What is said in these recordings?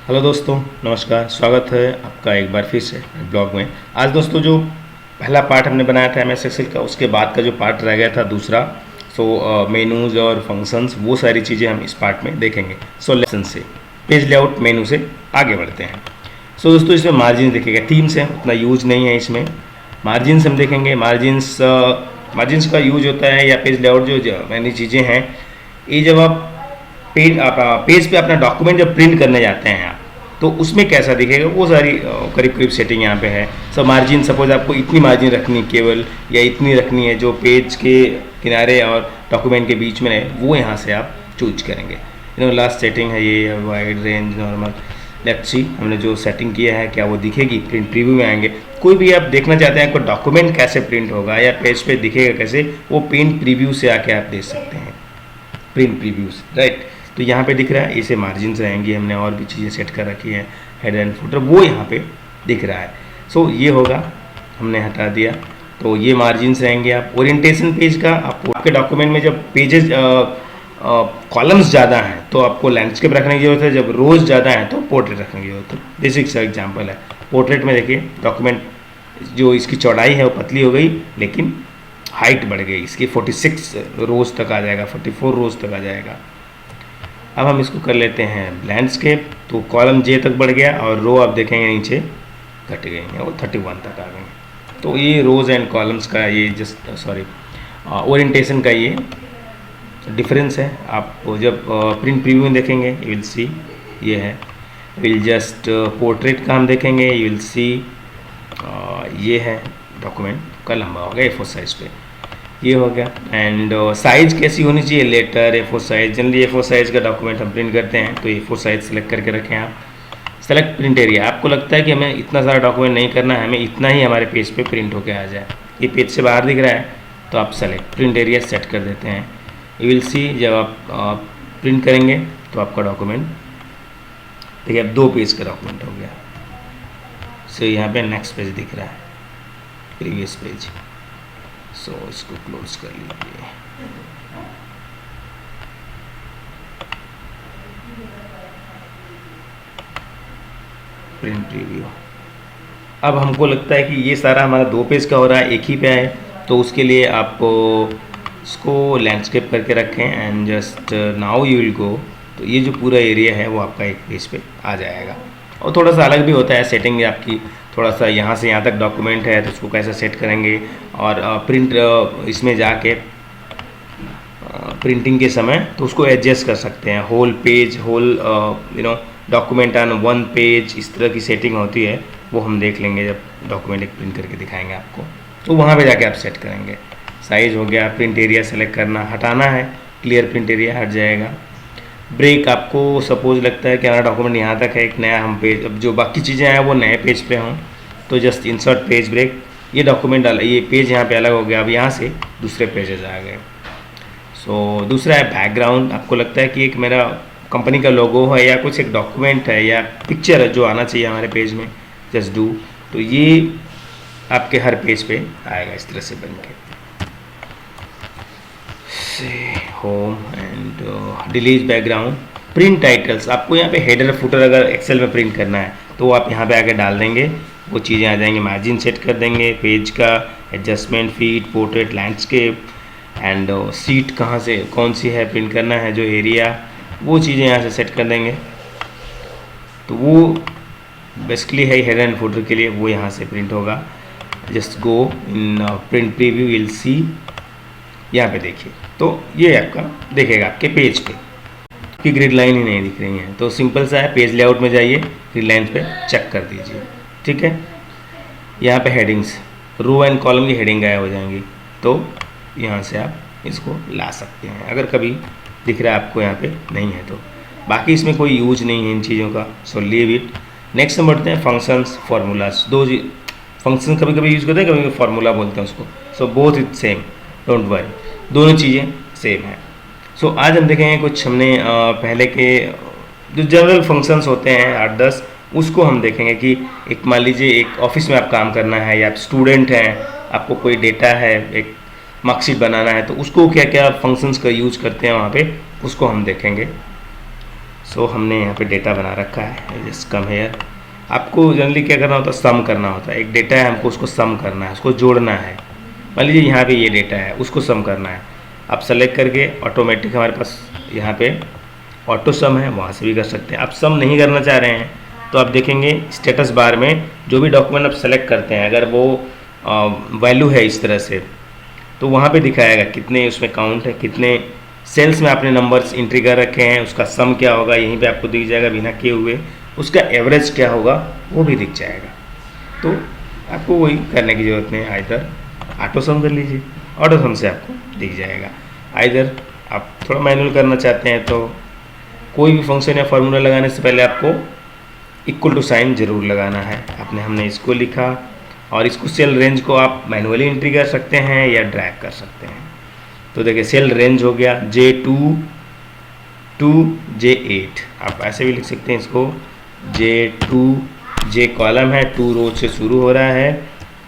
Hello दोस्तों, नमस्कार। स्वागत है आपका एक बार फिर से ब्लॉग में। आज दोस्तों जो पहला पार्ट हमने बनाया था एमएस एक्सेल का, उसके बाद का जो पार्ट रह गया था दूसरा, मेनूज और फंक्शंस, वो सारी चीज़ें हम इस पार्ट में देखेंगे। लेसन से पेज लेआउट मेनू से आगे बढ़ते हैं। दोस्तों इसमें मार्जिन देखिएगा, थीम्स है उतना यूज नहीं है इसमें। मार्जिन्स हम देखेंगे। मार्जिन्स का यूज होता है या पेज लेआउट जो मैंने चीज़ें हैं, ये जब आप पेज पे अपना डॉक्यूमेंट जब प्रिंट करने जाते हैं आप, तो उसमें कैसा दिखेगा वो सारी करीब करीब सेटिंग यहाँ पे है। मार्जिन सपोज आपको इतनी मार्जिन रखनी केवल, या इतनी रखनी है जो पेज के किनारे और डॉक्यूमेंट के बीच में है, वो यहाँ से आप चूज करेंगे। लास्ट सेटिंग है ये, wide range normal. Let's see हमने जो सेटिंग किया है क्या वो दिखेगी। प्रिंट प्रीव्यू में आएंगे। कोई भी आप देखना चाहते हैं आपको डॉक्यूमेंट कैसे प्रिंट होगा या पेज पे दिखेगा कैसे, वो प्रिंट प्रीव्यू से आके आप देख सकते हैं। Print previews, right. तो यहाँ पे दिख रहा है, इसे मार्जिन रहेंगी। हमने और भी चीज़ें सेट कर रखी है, हेड एंड फुटर, वो यहाँ पे दिख रहा है। ये होगा, हमने हटा दिया। तो ये मार्जिन रहेंगे। आप ओरिएंटेशन पेज का, आपके डॉक्यूमेंट में जब पेजेस कॉलम्स ज़्यादा हैं तो आपको लैंडस्केप रखने की जरूरत है, जब रोज ज़्यादा है तो पोर्ट्रेट रखने की जरूरत है। बेसिक सा एग्जाम्पल है। पोर्ट्रेट में देखिए डॉक्यूमेंट जो इसकी चौड़ाई है वो पतली हो गई, लेकिन हाइट बढ़ गई इसकी, 46 रोज तक आ जाएगा, 44 रोज तक आ जाएगा। अब हम इसको कर लेते हैं लैंडस्केप। तो कॉलम जे तक बढ़ गया और रो आप देखेंगे नीचे घट गई हैं, वो 31 तक आ गई। तो ये रोज एंड कॉलम्स का ये ओरिएंटेशन का ये डिफरेंस है। आप जब प्रिंट प्रीव्यू में देखेंगे यू विल सी ये है। विल जस्ट पोर्ट्रेट का हम देखेंगे, यू विल सी ये है, डॉक्यूमेंट का लंबा हो गया A4 साइज पे, ये हो गया। एंड साइज़ कैसी होनी चाहिए, letter A4 size. Generally A4 size का डॉक्यूमेंट हम प्रिंट करते हैं तो A4 साइज सेलेक्ट करके रखें आप। सेलेक्ट प्रिंट एरिया, आपको लगता है कि हमें इतना सारा डॉक्यूमेंट नहीं करना है, हमें इतना ही हमारे पेज पे प्रिंट होके आ जाए, ये पेज से बाहर दिख रहा है, तो आप सेलेक्ट प्रिंट एरिया सेट कर देते हैं। यू विल सी जब आप प्रिंट करेंगे तो आपका डॉक्यूमेंट देखिए अब 2 पेज का डॉक्यूमेंट हो गया। यहाँ पे नेक्स्ट पेज दिख रहा है, प्रीवियस पेज। इसको क्लोज कर लीजिए। Print preview. अब हमको लगता है कि ये सारा हमारा 2 पेज का हो रहा है, एक ही पे है, तो उसके लिए आपको इसको लैंडस्केप करके रखें and just now you will go. तो ये जो पूरा एरिया है वो आपका एक पेज पे आ जाएगा। और थोड़ा सा अलग भी होता है सेटिंग आपकी, थोड़ा सा यहाँ से यहाँ तक डॉक्यूमेंट है तो उसको कैसे सेट करेंगे, और प्रिंट इसमें जाके प्रिंटिंग के समय तो उसको एडजस्ट कर सकते हैं। Whole page, whole document on 1 page, इस तरह की सेटिंग होती है, वो हम देख लेंगे जब डॉक्यूमेंट एक प्रिंट करके दिखाएंगे आपको। तो वहाँ पे जाके आप सेट करेंगे। साइज हो गया, प्रिंट एरिया सेलेक्ट करना, हटाना है, क्लियर प्रिंट एरिया हट जाएगा। ब्रेक, आपको सपोज लगता है कि हमारा डॉक्यूमेंट यहाँ तक है, एक नया हम पेज, अब जो बाकी चीज़ें हैं वो नए पेज पे हों, तो जस्ट इंसर्ट पेज ब्रेक। ये डॉक्यूमेंट ये पेज यहाँ पे अलग हो गया, अब यहाँ से दूसरे पेजेस आ गए। दूसरा है बैकग्राउंड। आपको लगता है कि एक मेरा कंपनी का लोगो है या कुछ एक डॉक्यूमेंट है या पिक्चर है जो आना चाहिए हमारे पेज में, जस्ट डू। तो ये आपके हर पेज पे आएगा इस तरह से बन के। Home and delete background. Print titles, आपको यहाँ पे हेडर फुटर अगर एक्सेल में प्रिंट करना है तो आप यहाँ पे आके डाल देंगे, वो चीज़ें आ जाएंगी। मार्जिन सेट कर देंगे, पेज का adjustment, feed, portrait, landscape and seat कहाँ से कौन सी है प्रिंट करना है, जो एरिया, वो चीज़ें यहाँ से सेट कर देंगे। तो वो बेसिकली है हेडर एंड फुटर के लिए, वो यहाँ से प्रिंट होगा। Just go in print preview, will see, यहाँ पे देखिए तो ये आपका देखेगा आपके पेज पे कि ग्रिड लाइन ही नहीं दिख रही है। तो सिंपल सा है, पेज लेआउट में जाइए, ग्रिड लाइन पे चेक कर दीजिए, ठीक है। यहाँ पे हेडिंग्स, रो एंड कॉलम की हेडिंग गायब हो जाएंगी, तो यहाँ से आप इसको ला सकते हैं अगर कभी दिख रहा है आपको यहाँ पे नहीं है तो। बाकी इसमें कोई यूज नहीं है इन चीज़ों का, सो लीव इट। नेक्स्ट हम बढ़ते हैं फंक्शंस, फार्मूलाज। फंक्शन कभी कभी यूज़ करते हैं, कभी कभी फार्मूला बोलते हैं उसको। So both it same, don't worry, दोनों चीज़ें सेम है। आज हम देखेंगे कुछ हमने पहले के जो जनरल फंक्शंस होते हैं 8-10, उसको हम देखेंगे कि एक मान लीजिए एक ऑफिस में आप काम करना है या आप स्टूडेंट हैं, आपको कोई डेटा है, एक मार्कशीट बनाना है, तो उसको क्या क्या फंक्शंस का यूज करते हैं वहाँ पे, उसको हम देखेंगे। सो हमने यहाँ पे डेटा बना रखा है, जस्ट कम हेयर। आपको जनरली क्या करना होता है, सम करना होता है। एक डेटा है, हमको उसको सम करना है, उसको जोड़ना है। मान लीजिए यहाँ पे ये डेटा है, उसको सम करना है। आप सेलेक्ट करके ऑटोमेटिक हमारे पास यहाँ पे ऑटो सम है, वहाँ से भी कर सकते हैं। आप सम नहीं करना चाह रहे हैं तो आप देखेंगे स्टेटस बार में जो भी डॉक्यूमेंट आप सेलेक्ट करते हैं, अगर वो वैल्यू है इस तरह से, तो वहाँ पे दिखाएगा कितने उसमें काउंट है, कितने सेल्स में आपने नंबर्स एंट्री कर रखे हैं, उसका सम क्या होगा यहीं पे आपको दिख जाएगा बिना किए हुए, उसका एवरेज क्या होगा वो भी दिख जाएगा। तो आपको वही करने की ज़रूरत नहीं है, आइदर ऑटो सम कर लीजिए, ऑटो सम से आपको दिख जाएगा। आइदर आप थोड़ा मैनुअल करना चाहते हैं तो कोई भी फंक्शन या फार्मूला लगाने से पहले आपको इक्वल टू साइन ज़रूर लगाना है। हमने इसको लिखा, और इसको सेल रेंज को आप मैनुअली एंट्री कर सकते हैं या ड्रैग कर सकते हैं। तो देखिए सेल रेंज हो गया J2 to J8, आप ऐसे भी लिख सकते हैं इसको, J2, J कॉलम है, 2 रो से शुरू हो रहा है।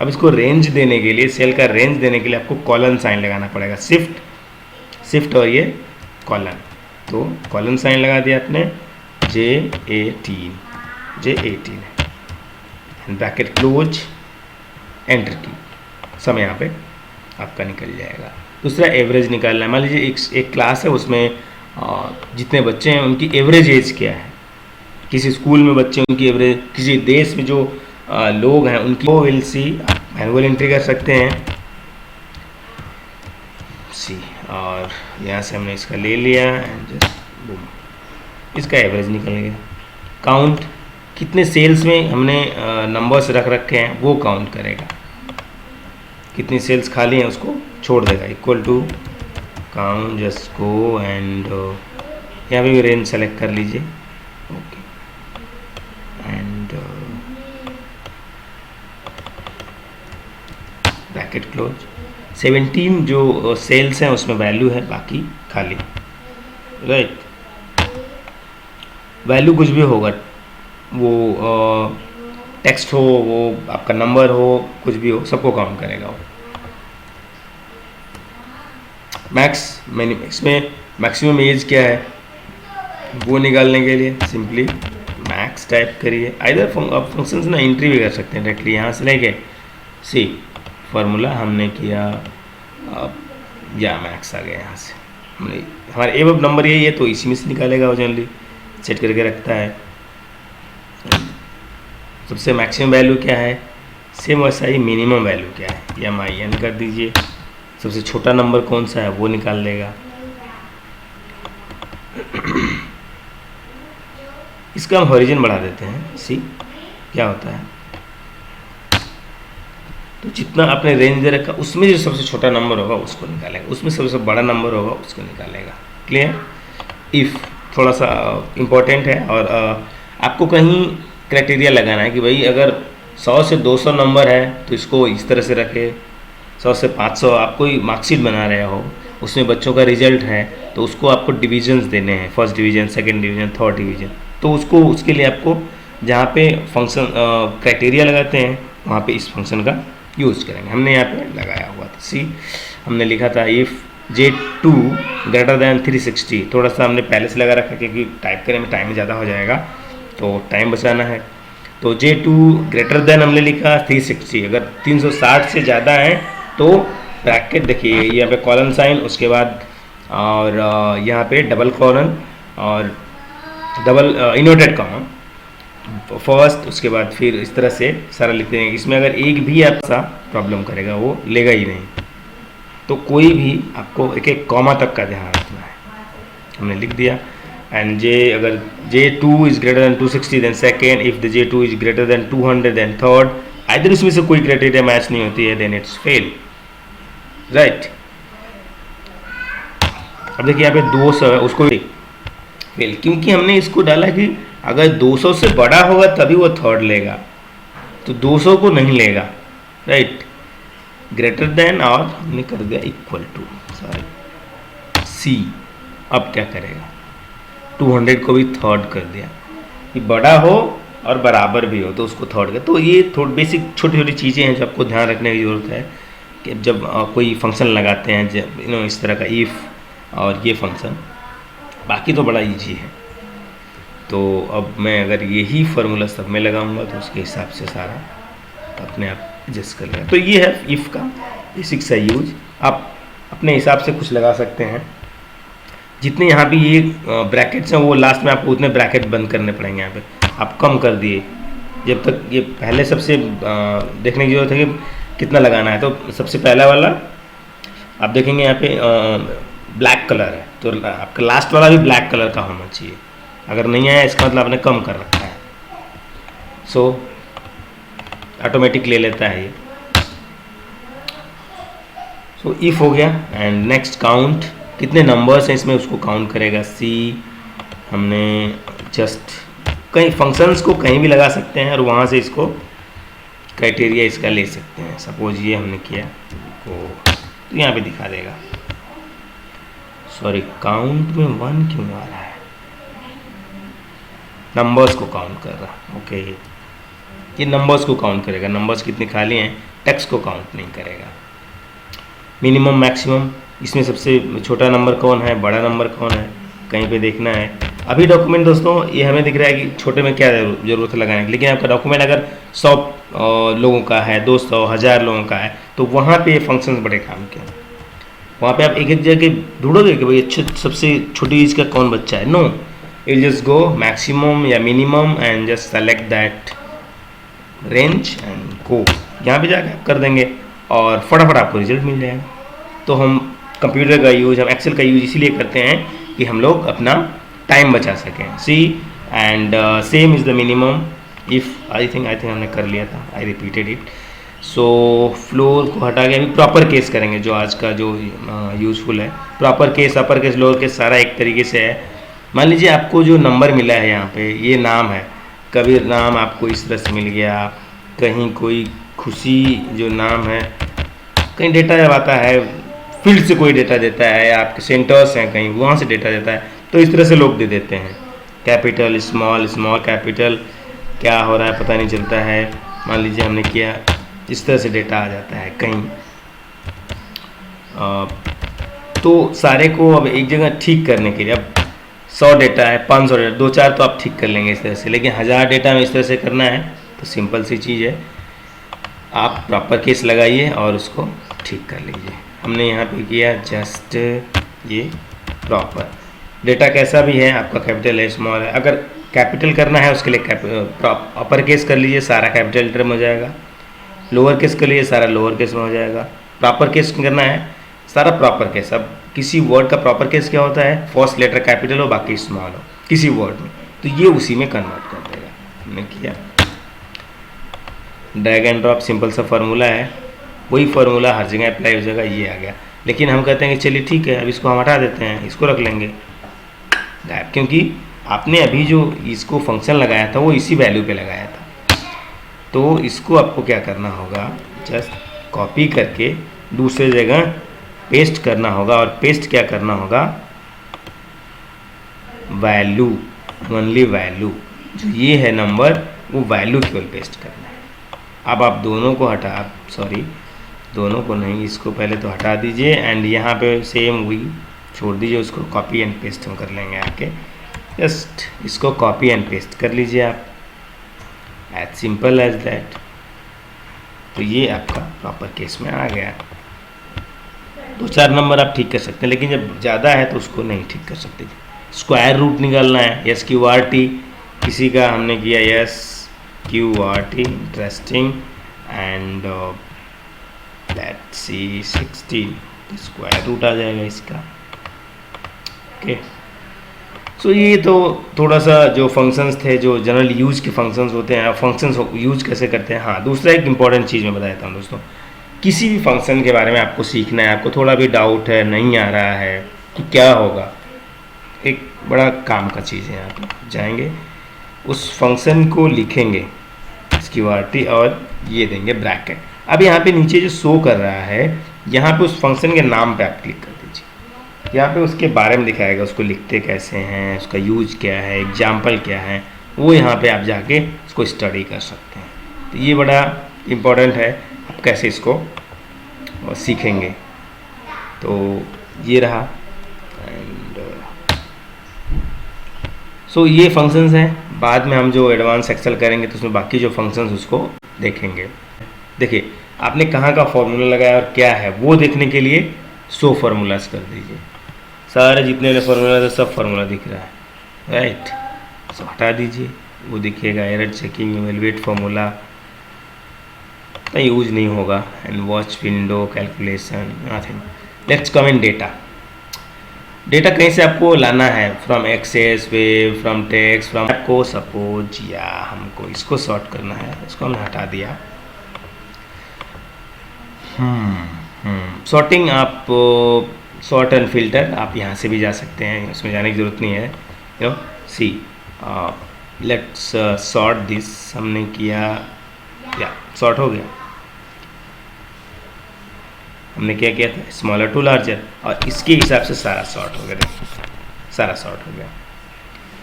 अब इसको रेंज देने के लिए, सेल का रेंज देने के लिए आपको कॉलन साइन लगाना पड़ेगा, शिफ्ट और ये कॉलन। तो कॉलन साइन लगा दिया आपने, J18 है, ब्रैकेट क्लोज, एंटर की, समय यहाँ पे आपका निकल जाएगा। दूसरा एवरेज निकालना है। मान लीजिए एक क्लास है, उसमें जितने बच्चे हैं उनकी एवरेज एज क्या है। किसी स्कूल में बच्चे उनकी एवरेज, किसी देश में जो लोग हैं उनकी, वो विल सी आप मैनुअल एंट्री कर सकते हैं सी, और यहाँ से हमने इसका ले लिया एंड जस्ट बूम, इसका एवरेज निकल गया। काउंट, कितने सेल्स में हमने नंबर्स रख रखे हैं वो काउंट करेगा, कितनी सेल्स खाली हैं उसको छोड़ देगा। Equal to count, just go and यहाँ पे भी रेंज सेलेक्ट कर लीजिए, ओके, एंड ब्रैकेट क्लोज। 17 जो सेल्स हैं उसमें वैल्यू है, बाकी खाली, राइट। वैल्यू कुछ भी होगा, वो टेक्स्ट हो, वो आपका नंबर हो, कुछ भी हो, सबको काउंट करेगा वो। इसमें मैक्सिमम एज क्या है वो निकालने के लिए सिंपली मैक्स टाइप करिए। आइदर आप फंक्शंस ना एंट्री भी कर सकते हैं डायरेक्टली यहाँ से लेके सी, फार्मूला हमने किया, या मैक्स आ गया यहाँ से, हमने हमारा एब नंबर यही है तो इसी में से निकालेगा, वो जनरली सेट करके रखता है। सबसे मैक्सिमम वैल्यू क्या है, सेम वैसा ही मिनिमम वैल्यू क्या है, या MIN कर दीजिए। सबसे छोटा नंबर कौन सा है वो निकाल लेगा। इसका हम हॉरिजन बढ़ा देते हैं, सी क्या होता है, तो जितना आपने रेंज दे रखा उसमें जो सबसे छोटा नंबर होगा उसको निकालेगा, उसमें सबसे बड़ा नंबर होगा उसको निकालेगा। क्लियर। इफ़ थोड़ा सा इम्पोर्टेंट है, और आपको कहीं क्राइटेरिया लगाना है कि भाई अगर 100 से 200 नंबर है तो इसको इस तरह से रखे, 100 से 500 आप कोई मार्कशीट बना रहे हो, उसमें बच्चों का रिजल्ट है तो उसको आपको डिविजन्स देने हैं, first division, second division, third division. तो उसको, उसके लिए आपको जहाँ पे फंक्शन क्राइटेरिया लगाते हैं वहाँ पे इस फंक्शन का यूज़ करेंगे। हमने यहाँ पे लगाया हुआ था, सी हमने लिखा था इफ़ J2 ग्रेटर दैन 360, थोड़ा सा हमने पहले से लगा रखा क्योंकि टाइप करने में टाइम ज़्यादा हो जाएगा तो टाइम बचाना है। तो J2 ग्रेटर देन हमने लिखा 360, अगर 360 से ज़्यादा है तो ब्रैकेट देखिए यहाँ पे कॉलन साइन, उसके बाद और यहाँ पे डबल कॉलन और डबल इनवर्टेड कॉमा फर्स्ट, उसके बाद फिर इस तरह से सारा लिखते हैं। इसमें अगर एक भी आपका प्रॉब्लम करेगा वो लेगा ही नहीं, तो कोई भी आपको एक एक कॉमा तक का ध्यान रखना है। हमने लिख दिया एंड अगर J2 is greater than 260 then second, if the J2 is greater than 200 then third, either इसमें से कोई क्राइटेरिया मैच नहीं होती है देन इट्स फेल, राइट। अब देखिए यहाँ पे 200 है, उसको फेल, क्योंकि हमने इसको डाला कि अगर 200 से बड़ा होगा तभी वो थर्ड लेगा, तो 200 को नहीं लेगा, राइट। ग्रेटर देन और हमने कर दिया इक्वल टू, सॉरी सी। अब क्या करेगा, 200 को भी थर्ड कर दिया कि बड़ा हो और बराबर भी हो तो उसको थर्ड कर। तो ये थोड़ी बेसिक छोटी छोटी चीज़ें हैं जो आपको ध्यान रखने की ज़रूरत है कि जब कोई फंक्शन लगाते हैं, जब इस तरह का इफ़ और ये फंक्शन, बाकी तो बड़ा ईजी है। तो अब मैं अगर यही फार्मूला सब में लगाऊंगा तो उसके हिसाब से सारा अपने आप एडजस्ट कर लेगा। तो ये है इफ़ का बेसिक सा यूज। आप अपने हिसाब से कुछ लगा सकते हैं। जितने यहाँ पे ये ब्रैकेट्स हैं वो लास्ट में आपको उतने ब्रैकेट बंद करने पड़ेंगे। यहाँ पे आप कम कर दिए, जब तक ये पहले सबसे देखने की जरूरत है कि कितना लगाना है। तो सबसे पहला वाला आप देखेंगे यहाँ पे ब्लैक कलर है, तो आपका लास्ट वाला भी ब्लैक कलर का होना चाहिए। अगर नहीं आया इसका मतलब आपने कम कर रखा है। सो ऑटोमेटिक ले लेता है ये। सो इफ हो गया एंड नेक्स्ट काउंट, कितने नंबर्स हैं इसमें उसको काउंट करेगा। सी हमने जस्ट कहीं फंक्शंस को कहीं भी लगा सकते हैं और वहाँ से इसको क्राइटेरिया इसका ले सकते हैं। सपोज ये हमने किया तो यहाँ पे दिखा देगा। सॉरी, काउंट में 1 क्यों आ रहा है, नंबर्स को काउंट कर रहा। ओके, ये नंबर्स को काउंट करेगा, नंबर्स कितने खाली हैं, टेक्स्ट को काउंट नहीं करेगा। मिनिमम मैक्सिमम, इसमें सबसे छोटा नंबर कौन है, बड़ा नंबर कौन है, कहीं पे देखना है। अभी डॉक्यूमेंट दोस्तों ये हमें दिख रहा है कि छोटे में क्या ज़रूरत है लगाने की, लेकिन आपका डॉक्यूमेंट अगर 100 लोगों का है, 200, 1000 लोगों का है, तो वहाँ पे ये फंक्शंस बड़े काम के हैं। वहाँ पे आप एक एक जगह ढूंढोगे कि भाई अच्छे सबसे छोटी चीज़ का कौन बच्चा है। No, it just go maximum या minimum and just select that range and go. यहाँ पे जाकर कर देंगे और फटाफट आपको रिजल्ट मिल जाएगा। तो हम कंप्यूटर का यूज, हम एक्सेल का यूज इसीलिए करते हैं कि हम लोग अपना टाइम बचा सकें। See and same is the minimum if I think हमने कर लिया था, I repeated it. So floor को हटा के अभी प्रॉपर केस करेंगे, जो आज का जो यूज़फुल है। Proper case, upper case, lower case सारा एक तरीके से है। मान लीजिए आपको जो नंबर मिला है यहाँ पे, ये नाम है, कबीर नाम आपको इस तरह से मिल गया। कहीं कोई खुशी जो नाम है, कहीं डेटा जब आता है फील्ड से कोई डेटा देता है, या आपके सेंटर्स हैं कहीं वहाँ से डेटा देता है, तो इस तरह से लोग दे देते हैं। कैपिटल स्मॉल, स्मॉल कैपिटल, क्या हो रहा है पता नहीं चलता है। मान लीजिए हमने किया, इस तरह से डेटा आ जाता है कहीं। तो सारे को अब एक जगह ठीक करने के लिए, अब 100 डेटा है, 500 डेटा, 2-4 तो आप ठीक कर लेंगे इस तरह से, लेकिन 1000 डेटा में इस तरह से करना है तो सिंपल सी चीज़ है, आप प्रॉपर केस लगाइए और उसको ठीक कर लीजिए। हमने यहाँ पे किया जस्ट ये प्रॉपर। डेटा कैसा भी है आपका, कैपिटल है, स्मॉल है, अगर कैपिटल करना है उसके लिए अपर केस कर लीजिए, सारा कैपिटल लेटर में हो जाएगा। लोअर केस कर लीजिए, सारा लोअर केस में हो जाएगा। प्रॉपर केस करना है, सारा प्रॉपर केस। अब किसी वर्ड का प्रॉपर केस क्या होता है, फर्स्ट लेटर कैपिटल हो बाकी स्मॉल हो किसी वर्ड में, तो ये उसी में कन्वर्ट कर देगा। हमने किया ड्रैग एंड ड्रॉप, सिंपल सा फार्मूला है, वही फार्मूला हर जगह अप्लाई हो जाएगा, ये आ गया। लेकिन हम कहते हैं कि चलिए ठीक है, अब इसको हम हटा देते हैं, इसको रख लेंगे गायब, क्योंकि आपने अभी जो इसको फंक्शन लगाया था वो इसी वैल्यू पे लगाया था। तो इसको आपको क्या करना होगा, जस्ट कॉपी करके दूसरे जगह पेस्ट करना होगा, और पेस्ट क्या करना होगा, वैल्यू, ओनली वैल्यू, जो ये है नंबर वो वैल्यू केवल पेस्ट करना है। अब आप दोनों को दोनों को नहीं, इसको पहले तो हटा दीजिए एंड यहाँ पे सेम वही छोड़ दीजिए, उसको कॉपी एंड पेस्ट हम कर लेंगे आके। जस्ट इसको कॉपी एंड पेस्ट कर लीजिए आप, एज सिंपल एज दैट। तो ये आपका प्रॉपर केस में आ गया। 2-4 नंबर आप ठीक कर सकते हैं, लेकिन जब ज़्यादा है तो उसको नहीं ठीक कर सकते। स्क्वायर रूट निकालना है, SQRT, किसी का हमने किया SQRT, interesting, and let's see 16, square root आ जाएगा इसका। ओके, सो ये तो थोड़ा सा जो फंक्शंस थे, जो जनरल यूज के फंक्शंस होते हैं, फंक्शंस यूज कैसे करते हैं। हाँ, दूसरा एक इंपॉर्टेंट चीज़ मैं बता देता हूँ दोस्तों, किसी भी फंक्शन के बारे में आपको सीखना है, आपको थोड़ा भी डाउट है, नहीं आ रहा है कि क्या होगा, एक बड़ा काम का चीज़ है। यहाँ पे जाएंगे, उस फंक्शन को लिखेंगे SQRT और ये देंगे ब्रैकेट। अब यहाँ पे नीचे जो शो कर रहा है, यहाँ पे उस फंक्शन के नाम पे आप क्लिक कर दीजिए। यहाँ पे उसके बारे में दिखाएगा, उसको लिखते कैसे हैं, उसका यूज क्या है, एग्जाम्पल क्या है, वो यहाँ पे आप जाके उसको स्टडी कर सकते हैं। तो ये बड़ा इम्पोर्टेंट है, आप कैसे इसको सीखेंगे। तो ये रहा, एंड सो ये फंक्शंस हैं, बाद में हम जो एडवांस एक्सेल करेंगे तो उसमें बाकी जो फंक्शंस उसको देखेंगे। देखिए आपने कहाँ का फॉर्मूला लगाया और क्या है वो देखने के लिए शो फार्मूलाज कर दीजिए। सारे जितने वाले फार्मूला थे सब फार्मूला दिख रहा है, राइट। सो हटा दीजिए, वो दिखिएगा एरर चेकिंग, इवेलुएट फार्मूला का यूज नहीं होगा, and watch window, calculation, nothing. Let's come in data. Data कहीं से आपको लाना है, from Access, web, from text, from आपको सपोज या हमको इसको सॉर्ट करना है, इसको हमने हटा दिया। सॉर्टिंग आप सॉर्ट एंड फिल्टर आप यहाँ से भी जा सकते हैं, उसमें जाने की ज़रूरत नहीं है। You know see let's sort this, हमने किया या सॉर्ट हो गया। हमने क्या किया था, स्मॉलर टू लार्जर, और इसके हिसाब से सारा सॉर्ट हो गया। देखिए सारा सॉर्ट हो गया।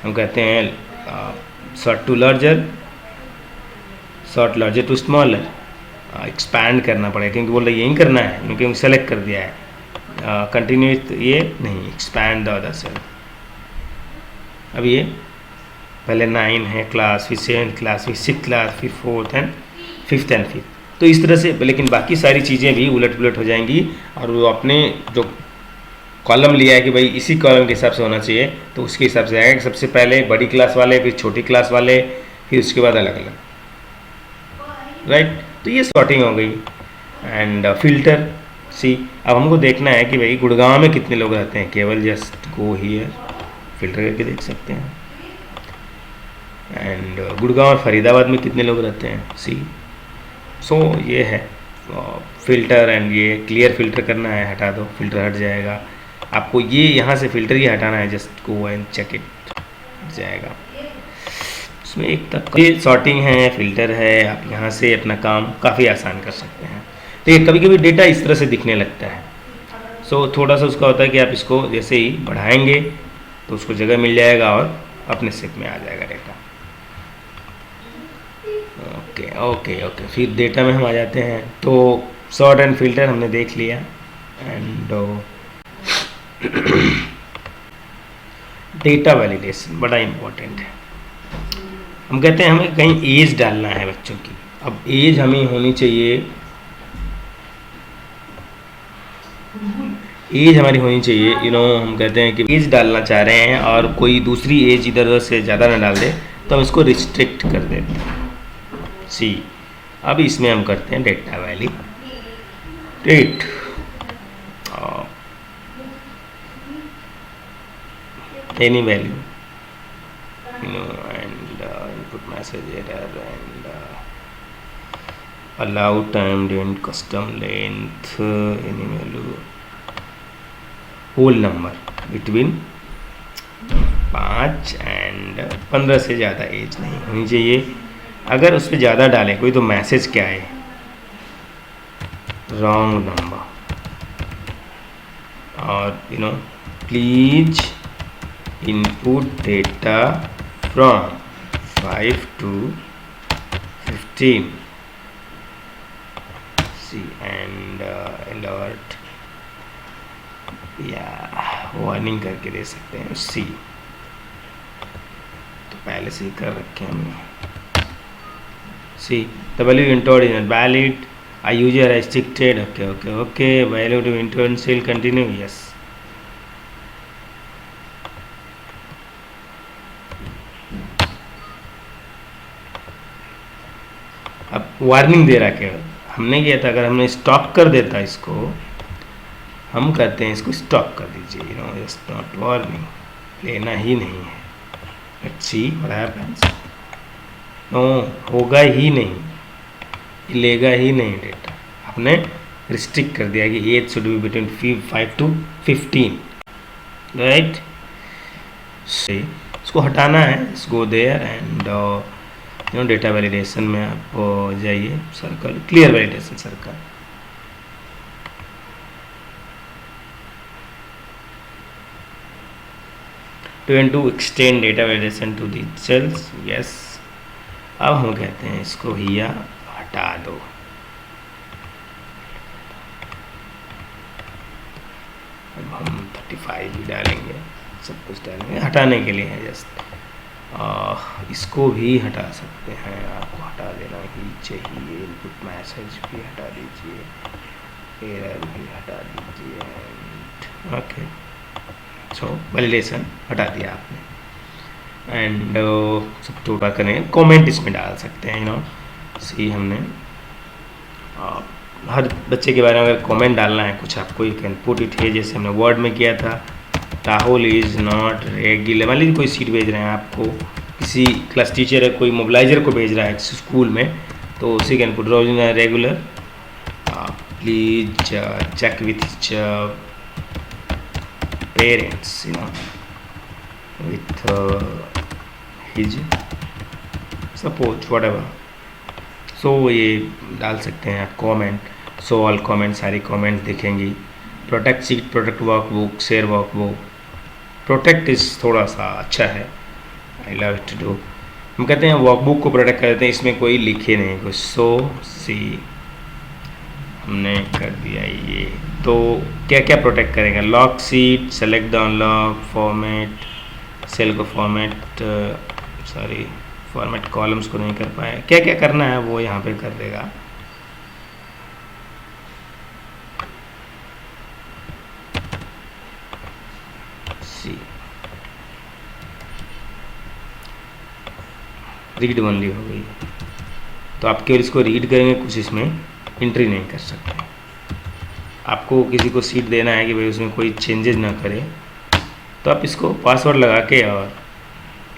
हम कहते हैं sort to larger, sort larger to smaller. Expand करना पड़ेगा क्योंकि बोल रहे यही करना है, क्योंकि सेलेक्ट कर दिया है। कंटिन्यू ये नहीं, एक्सपैंड द अदर सेल। अब ये पहले 9 है क्लास, फिर 7th क्लास, फिर 6th क्लास, फिर 4th and 5th and 5th, तो इस तरह से। लेकिन बाकी सारी चीज़ें भी उलट पुलट हो जाएंगी, और वो अपने जो कॉलम लिया है कि भाई इसी कॉलम के हिसाब से होना चाहिए, तो उसके हिसाब से आएगा कि सबसे पहले बड़ी क्लास वाले, फिर छोटी क्लास वाले, फिर उसके बाद अलग अलग, राइट। तो ये सॉर्टिंग हो गई। एंड फिल्टर, सी अब हमको देखना है कि भाई गुड़गांव में कितने लोग रहते हैं, केवल जस्ट गो हियर, फिल्टर करके देख सकते हैं। एंड गुड़गांव और फरीदाबाद में कितने लोग रहते हैं, सी। सो ये है फिल्टर, एंड ये क्लियर फिल्टर करना है, हटा दो, फिल्टर हट जाएगा। आपको ये यहाँ से फिल्टर ही हटाना है, just go and check it, हट जाएगा। उसमें एक तक ये सॉर्टिंग है, फिल्टर है, आप यहाँ से अपना काम काफ़ी आसान कर सकते हैं। तो ये कभी कभी डेटा इस तरह से दिखने लगता है। सो थोड़ा सा उसका होता है कि आप इसको जैसे ही बढ़ाएंगे तो उसको जगह मिल जाएगा और अपने शेप में आ जाएगा डेटा। ओके ओके ओके, फिर डेटा में हम आ जाते हैं। तो सॉर्ट एंड फिल्टर हमने देख लिया। एंड डेटा वैलिडेशन बड़ा इम्पोर्टेंट है। हम कहते हैं हमें कहीं एज डालना है बच्चों की। अब एज हमें होनी चाहिए, एज हमारी होनी चाहिए, हम कहते हैं कि एज डालना चाह रहे हैं और कोई दूसरी एज इधर उधर से ज़्यादा ना डाल दे, तो हम इसको रिस्ट्रिक्ट कर देते हैं। सी अब इसमें हम करते हैं data validate, any value, and input message error, and allow time and custom length, any value, whole number between 5 and 15 से ज़्यादा एज नहीं होनी चाहिए। अगर उस पर ज़्यादा डालें कोई तो मैसेज क्या है, रॉन्ग नंबर, और please input data from 5 to 15, see, and alert या वार्निंग करके दे सकते हैं, सी। तो पहले से ही कर रखे हैं हमने। See the value entered is valid, I user restricted, okay okay okay, value to enter cell continue, yes. अब वार्निंग दे रहा केवल, हमने किया था अगर हमने स्टॉप कर देता इसको, हम कहते हैं इसको स्टॉप कर दीजिए, जस्ट नॉट वार्निंग, लेना ही नहीं है। Let's see what happens. No, होगा ही नहीं, लेगा ही नहीं डेटा। आपने रिस्ट्रिक्ट कर दिया कि age should be between 5 to 15, right. इसको हटाना है, इसको देयर, एंड डेटा वैलिडेशन में आप जाइए, circle, clear validation circle. To extend data validation to the cells, yes. अब हम कहते हैं इसको हिया हटा दो। अब हम 35 भी डालेंगे, सब कुछ डालेंगे, हटाने के लिए है जस्ट। इसको भी हटा सकते हैं, आपको हटा देना ही चाहिए। इनपुट मैसेज भी हटा दीजिए, एरर भी हटा दीजिए, ओके। सो वैलिडेशन हटा दिया आपने। एंड सब टोटा करें, कमेंट इसमें डाल सकते हैं, सी हमने हर बच्चे के बारे में अगर कमेंट डालना है कुछ आपको, यू कैन पुट इट है, जैसे हमने वर्ड में किया था, राहुल इज़ नॉट रेगुलर। मान लीजिए कोई सीट भेज रहे हैं आपको, किसी क्लास टीचर है, कोई मोबिलाइजर को भेज रहा है स्कूल में, तो उसी can put regular, please check with parents, with his support whatever. So ये डाल सकते हैं आप कमेंट। सो ऑल कमेंट, सारी कमेंट्स दिखेंगी। Protect sheet, protect workbook, share workbook. Protect इस थोड़ा सा अच्छा है, आई लव टू डू। हम कहते हैं वर्कबुक को प्रोटेक्ट कर देते हैं, इसमें कोई लिखे नहीं कुछ। सो सी हमने कर दिया ये, तो क्या क्या प्रोटेक्ट करेंगे? Lock sheet, select the unlock, format cell को फॉर्मेट, सॉरी फॉर्मेट कॉलम्स को नहीं कर पाए, क्या क्या करना है वो यहाँ पे कर देगा। सी रीड ओनली हो गई, तो आप केवल इसको रीड करेंगे, कुछ इसमें एंट्री नहीं कर सकते। आपको किसी को सीट देना है कि भाई उसमें कोई चेंजेस ना करे, तो आप इसको पासवर्ड लगा के और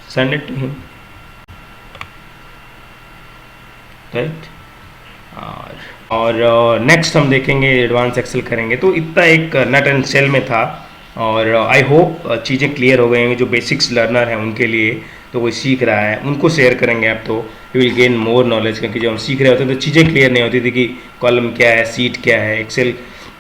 send it to him, right. और नेक्स्ट हम देखेंगे एडवांस एक्सेल करेंगे। तो इतना एक नट एंड शेल में था, और आई होप चीज़ें क्लियर हो गई हैं। जो बेसिक्स लर्नर हैं उनके लिए, तो कोई सीख रहा है उनको शेयर करेंगे आप, तो you will gain more knowledge. क्योंकि जब हम सीख रहे होते हैं तो चीज़ें क्लियर नहीं होती थी कि कॉलम क्या है, सीट क्या है, एक्सेल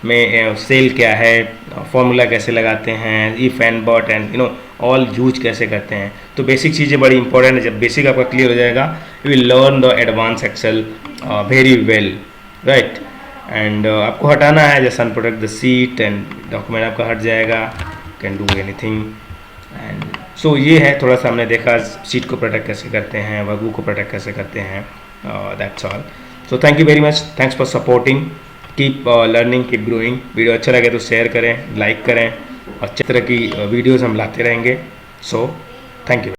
में सेल क्या है, फॉर्मूला कैसे लगाते हैं, if and but and all use कैसे करते हैं। तो बेसिक चीज़ें बड़ी इंपॉर्टेंट है। जब बेसिक आपका क्लियर हो जाएगा, you will learn the advance Excel very well, right. And आपको हटाना है, जैसे unprotect the sheet and document आपका हट जाएगा, can do anything. And so ये है, थोड़ा सा हमने देखा सीट को प्रोटेक्ट कैसे करते हैं, वर्कबुक को प्रोटेक्ट कैसे करते हैं, that's all. So thank you very much, thanks for supporting, keep learning, keep growing. Video अच्छा लगे तो शेयर करें, लाइक करें, और अच्छी तरह की वीडियोज़ हम लाते रहेंगे। So thank you.